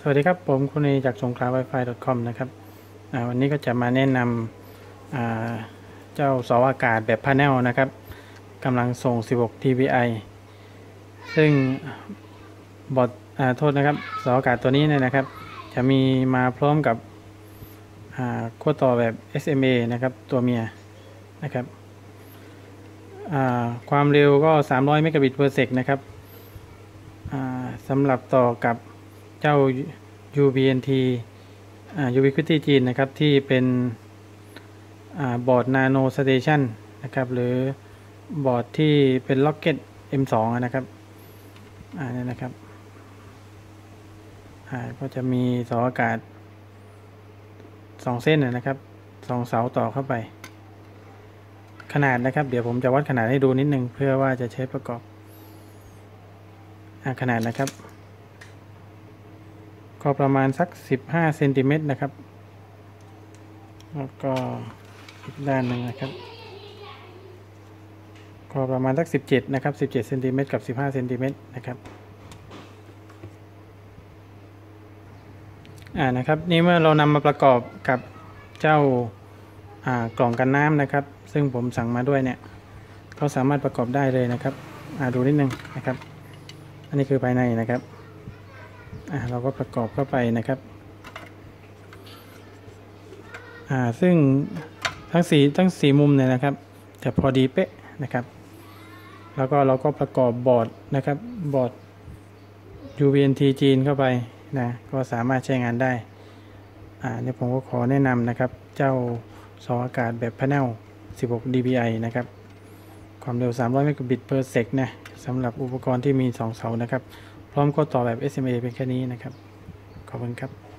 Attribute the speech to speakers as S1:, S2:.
S1: สวัสดีครับผมคุณเอจากสงขลา Wi-Fi.com นะครับวันนี้ก็จะมาแนะนำเจ้าเสาอากาศแบบพาเนลนะครับกำลังส่ง16 dBi ซึ่งบอร์ดโทษนะครับเสาอากาศตัวนี้เนี่ยนะครับจะมีมาพร้อมกับขั้วต่อแบบ SMA นะครับตัวเมียนะครับความเร็วก็300 Mbps นะครับสำหรับต่อกับเจ้า UBNT Ubiquiti จีนนะครับที่เป็นบอร์ด Nano Station นะครับหรือบอร์ดที่เป็น Rocket M2 นะครับนี่นะครับก็จะมีเสาอากาศ2 เส้นนะครับ2 เสาต่อเข้าไปขนาดนะครับเดี๋ยวผมจะวัดขนาดให้ดูนิดนึงเพื่อว่าจะใช้ประกอบขนาดนะครับก็ประมาณสัก15 เซนติเมตรนะครับแล้วก็อีกด้านหนึ่งนะครับก็ประมาณสัก17นะครับ17 เซนติเมตรกับ15 เซนติเมตรนะครับนะครับนี่เมื่อเรานำมาประกอบกับเจ้ากล่องกันน้ำนะครับซึ่งผมสั่งมาด้วยเนี่ยก็สามารถประกอบได้เลยนะครับดูนิดนึงนะครับอันนี้คือภายในนะครับเราก็ประกอบเข้าไปนะครับซึ่งทั้ง4มุมเนี่ยนะครับจะพอดีเป๊ะนะครับแล้วก็เราก็ประกอบบอร์ดนะครับบอร์ด UBNT จีนเข้าไปนะก็สามารถใช้งานได้เนี่ยผมก็ขอแนะนำนะครับเจ้าเสาอากาศแบบพาเนล16 dBi นะครับความเร็ว300 Mbps นะสำหรับอุปกรณ์ที่มี2 เสานะครับพร้อมข้อต่อแบบ SMA เป็นแค่นี้นะครับขอบคุณครับ